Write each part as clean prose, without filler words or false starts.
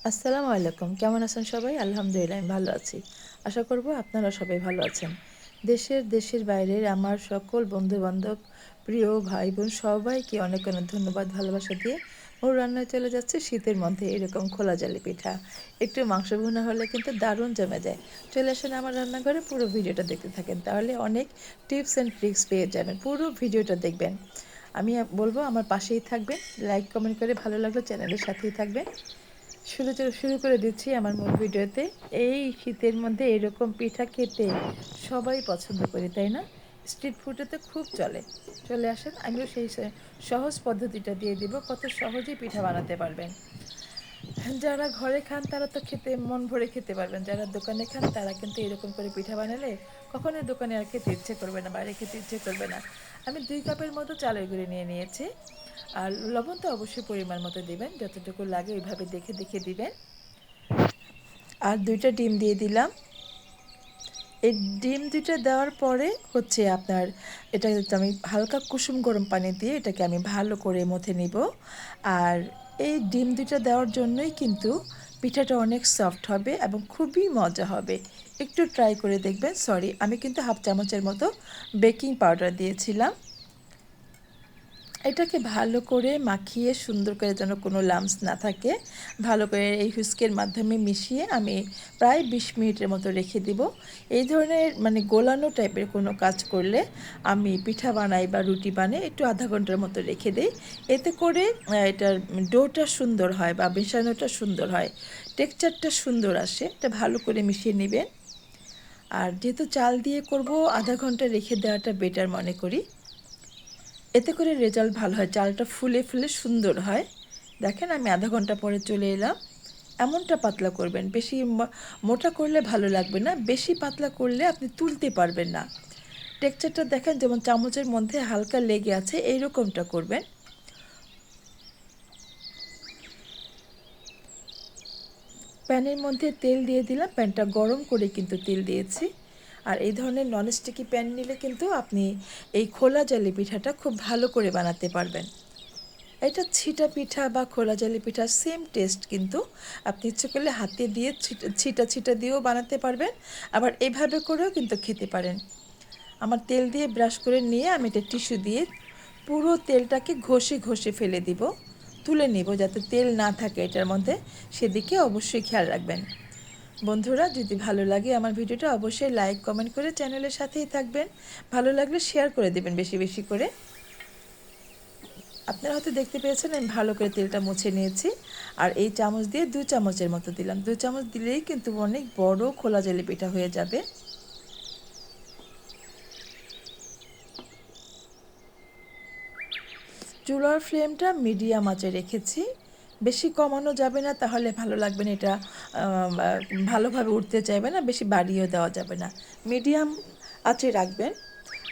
আসসালামু আলাইকুম। কেমন আছেন সবাই? আলহামদুলিল্লাহ আমি ভালো আছি। আশা করব আপনারা সবাই ভালো আছেন। দেশের বাইরের আমার সকল বন্ধু-বান্ধব, প্রিয় ভাই-বোন সবাইকে অনেক, অনেক ধন্যবাদ ভালোবাসা দিয়ে মোর রান্নায় চলে যাচ্ছে শীতের মধ্যে এরকম খোলা জালি পিঠা। একটু মাংস ভুনা হলে কিন্তু দারুণ জমে যায়। চলে আসেন আমার রান্নাঘরে পুরো ভিডিওটা দেখতে থাকেন। তাহলে অনেক টিপস অ্যান্ড ট্রিক্স পেয়ে যাবেন। পুরো ভিডিওটা দেখবেন। আমি বলব আমার পাশেই থাকবেন। লাইক, কমেন্ট করে ভালো লাগলে চ্যানেলের সাথেই থাকবেন। শুরু করে দিচ্ছি আমার মূল ভিডিওতে। এই শীতের মধ্যে এরকম পিঠা খেতে সবাই পছন্দ করি, তাই না? স্ট্রিট ফুডে তো খুব চলে। চলে আসেন, আমিও সেই সহজ পদ্ধতিটা দিয়ে দিব, কত সহজেই পিঠা বানাতে পারবেন। যারা ঘরে খান তারা তো খেতে মন ভরে খেতে পারবেন, যারা দোকানে খান তারা কিন্তু এরকম করে পিঠা বানালে কখনোই দোকানে আর খেতে ইচ্ছে করবে না, বাইরে খেতে ইচ্ছে করবে না। আমি 2 কাপের মতো চালের গুঁড়ি নিয়ে নিয়েছি। আর লবণ তো অবশ্যই পরিমাণ মতো দিবেন, যতটুকু লাগে ওইভাবে দেখে দেখে দিবেন। আর 2টা ডিম দিয়ে দিলাম। এই ডিম 2টা দেওয়ার পরে হচ্ছে আপনার এটা আমি হালকা কুসুম গরম পানি দিয়ে এটাকে আমি ভালো করে মথে নিব। আর এই ডিম 2টা দেওয়ার জন্যই কিন্তু পিঠাটা অনেক সফট হবে এবং খুবই মজা হবে। একটু ট্রাই করে দেখবেন। সরি, আমি কিন্তু হাফ চামচের মতো বেকিং পাউডার দিয়েছিলাম। এটাকে ভালো করে মাখিয়ে সুন্দর করে যেন কোনো লাম্পস না থাকে, ভালো করে এই হুইস্কের মাধ্যমে মিশিয়ে আমি প্রায় 20 মিনিটের মতো রেখে দিব। এই ধরনের মানে গোলানো টাইপের কোনো কাজ করলে আমি পিঠা বানাই বা রুটি বানাই একটু আধা ঘন্টার মতো রেখে দিই। এতে করে এটার ডোটা সুন্দর হয় বা মেশানোটা সুন্দর হয়, টেক্সচারটা সুন্দর আসে। এটা ভালো করে মিশিয়ে নেবেন। আর যেহেতু চাল দিয়ে করব, আধা ঘন্টা রেখে দেওয়াটা বেটার মনে করি। এতে করে রেজাল্ট ভালো হয়, চালটা ফুলে ফুলে সুন্দর হয়। দেখেন আমি আধা ঘন্টা পরে চলে এলাম। এমনটা পাতলা করবেন, বেশি মোটা করলে ভালো লাগবে না, বেশি পাতলা করলে আপনি তুলতে পারবেন না। টেক্সচারটা দেখেন যেমন চামচের মধ্যে হালকা লেগে আছে, এইরকমটা করবেন। প্যানের মধ্যে তেল দিয়ে দিলাম, প্যানটা গরম করে কিন্তু তেল দিয়েছি। আর এই ধরনের ননস্টিকি প্যান নিলে কিন্তু আপনি এই খোলা জালি পিঠাটা খুব ভালো করে বানাতে পারবেন। এটা ছিটা পিঠা বা খোলা জালি পিঠা সেম টেস্ট, কিন্তু আপনি ইচ্ছে করলে হাতে দিয়ে ছিটা ছিটা দিয়েও বানাতে পারবেন, আবার এভাবে করেও কিন্তু খেতে পারেন। আমার তেল দিয়ে ব্রাশ করে নিয়ে আমি এটা টিস্যু দিয়ে পুরো তেলটাকে ঘষে ঘষে ফেলে দিব, তুলে নিব যাতে তেল না থাকে এটার মধ্যে, সেদিকে অবশ্যই খেয়াল রাখবেন। বন্ধুরা, যদি ভালো লাগে আমার ভিডিওটা অবশ্যই লাইক কমেন্ট করে চ্যানেলের সাথেই থাকবেন। ভালো লাগলে শেয়ার করে দেবেন বেশি বেশি করে। আপনারা হয়তো দেখতে পেয়েছেন আমি ভালো করে তেলটা মুছে নিয়েছি। আর এই চামচ দিয়ে 2 চামচের মতো দিলাম। 2 চামচ দিলেই কিন্তু অনেক বড় খোলা জেলি পিঠা হয়ে যাবে। চুলার ফ্লেমটা মিডিয়াম আঁচে রেখেছি, বেশি কমানো যাবে না, তাহলে ভালো লাগবে না, এটা ভালোভাবে উঠতে চাইবে না, বেশি বাড়িয়েও দেওয়া যাবে না। মিডিয়াম আঁচে রাখবেন।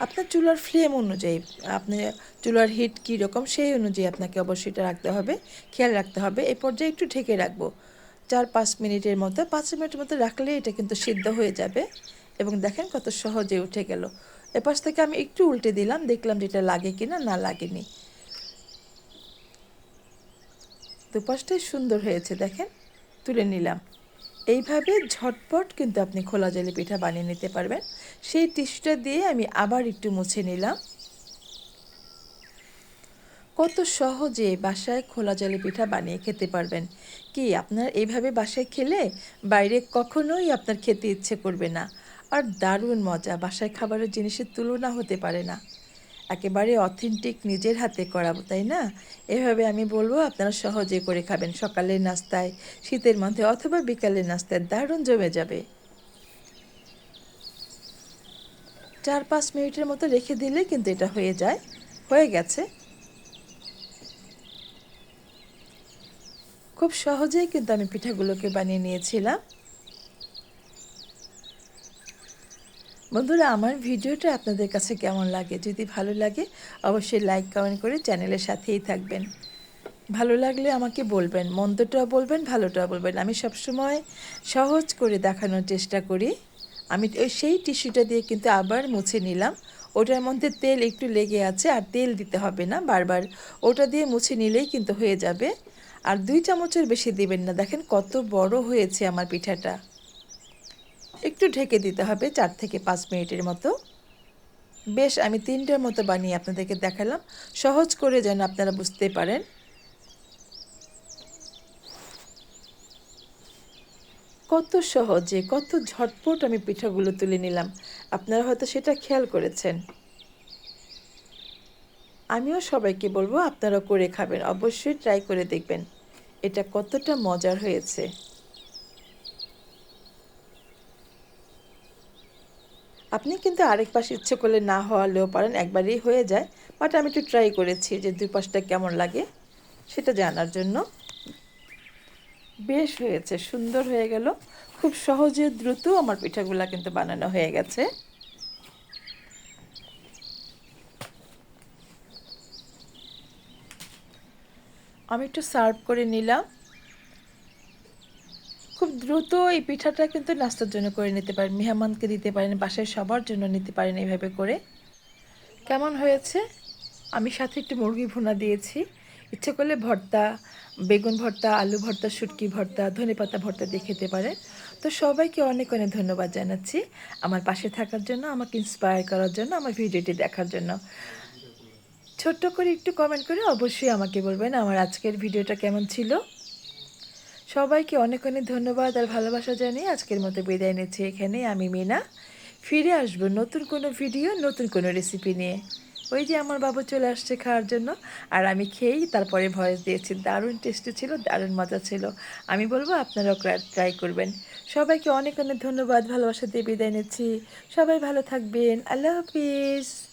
আপনার চুলার ফ্লেম অনুযায়ী, আপনি চুলার হিট কীরকম সেই অনুযায়ী আপনাকে অবশ্যই এটা রাখতে হবে, খেয়াল রাখতে হবে। এই পর্যায়ে একটু ঢেকে রাখবো 4-5 মিনিটের মতো। 5 মিনিটের মতো রাখলে এটা কিন্তু সিদ্ধ হয়ে যাবে। এবং দেখেন কত সহজে উঠে গেল। এপাশ থেকে আমি একটু উল্টে দিলাম, দেখলাম যে এটা লাগে কিনা, না লাগেনি। দুপাশটাই সুন্দর হয়েছে, দেখেন তুলে নিলাম। এইভাবে ঝটপট কিন্তু আপনি খোলা জলি পিঠা বানিয়ে নিতে পারবেন। সেই টিস্যুটা দিয়ে আমি আবার একটু মুছে নিলাম। কত সহজে বাসায় খোলা জলি পিঠা বানিয়ে খেতে পারবেন। কি আপনার এইভাবে বাসায় খেলে বাইরে কখনোই আপনার খেতে ইচ্ছে করবে না। আর দারুণ মজা, বাসায় খাবারের জিনিসের তুলনা হতে পারে না। একেবারে অথেন্টিক নিজের হাতে করা, তাই না? এভাবে আমি বলবো আপনারা সহজে করে খাবেন, সকালের নাস্তায়, শীতের মধ্যে অথবা বিকালের নাস্তায় দারুণ জমে যাবে। 4-5 মিনিটের মতো রেখে দিলে কিন্তু এটা হয়ে যায়। হয়ে গেছে। খুব সহজেই কিন্তু আমি পিঠাগুলোকে বানিয়ে নিয়েছিলাম। বন্ধুরা, আমার ভিডিওটা আপনাদের কাছে কেমন লাগে? যদি ভালো লাগে অবশ্যই লাইক কমেন্ট করে চ্যানেলের সাথেই থাকবেন। ভালো লাগলে আমাকে বলবেন, মন্দটাও বলবেন, ভালোটাও বলবেন। আমি সবসময় সহজ করে দেখানোর চেষ্টা করি। আমি সেই টিস্যুটা দিয়ে কিন্তু আবার মুছে নিলাম। ওটার মধ্যে তেল একটু লেগে আছে, আর তেল দিতে হবে না বারবার, ওটা দিয়ে মুছে নিলেই কিন্তু হয়ে যাবে। আর 2 চামচের বেশি দিবেন না। দেখেন কত বড় হয়েছে আমার পিঠাটা। একটু ঢেকে দিতে হবে 4 থেকে 5 মিনিটের মতো। বেশ আমি 3টার মতো বানিয়ে আপনাদেরকে দেখালাম, সহজ করে যেন আপনারা বুঝতে পারেন। কত সহজে, কত ঝটপট আমি পিঠাগুলো তুলে নিলাম। আপনারা হয়তো সেটা খেয়াল করেছেন। আমিও সবাইকে বলবো আপনারা করে খাবেন। অবশ্যই ট্রাই করে দেখবেন। এটা কতটা মজার হয়েছে। আপনি কিন্তু আরেক পাশ ইচ্ছে করলে না হওয়ালেও পারেন, একবারেই হয়ে যায়। বাট আমি একটু ট্রাই করেছি যে 2 পাশটা কেমন লাগে সেটা জানার জন্য। বেশ হয়েছে, সুন্দর হয়ে গেল। খুব সহজে দ্রুত আমার পিঠাগুলা কিন্তু বানানো হয়ে গেছে। আমি একটু সার্ভ করে নিলাম। খুব দ্রুত এই পিঠাটা কিন্তু নাস্তার জন্য করে নিতে পারেন, মেহমানকে দিতে পারেন, বাসায় সবার জন্য নিতে পারেন এইভাবে করে। কেমন হয়েছে? আমি সাথে একটু মুরগি ভুনা দিয়েছি। ইচ্ছে করলে ভর্তা, বেগুন ভর্তা, আলু ভর্তা, শুটকি ভর্তা, ধনেপাতা ভর্তা দিয়ে খেতে পারেন। তো সবাইকে অনেক অনেক ধন্যবাদ জানাচ্ছি আমার পাশে থাকার জন্য, আমাকে ইন্সপায়ার করার জন্য, আমার ভিডিওটি দেখার জন্য। ছোট্ট করে একটু কমেন্ট করে অবশ্যই আমাকে বলবেন আমার আজকের ভিডিওটা কেমন ছিল। সবাইকে অনেক অনেক ধন্যবাদ আর ভালোবাসা জানিয়ে আজকের মতো বিদায় নিচ্ছি এখানেই। আমি মিনা। ফিরে আসবো নতুন কোনো ভিডিও, নতুন কোনো রেসিপি নিয়ে। ওই যে আমার বাবু চলে আসছে খাওয়ার জন্য, আর আমি খেয়েই তারপরে ভয়েস দিয়েছি। দারুণ টেস্টি ছিল, দারুণ মজা ছিল। আমি বলবো আপনারাও ট্রাই করবেন। সবাইকে অনেক অনেক ধন্যবাদ, ভালোবাসা দিয়ে বিদায় নিচ্ছি। সবাই ভালো থাকবেন। আল্লাহ হাফিজ।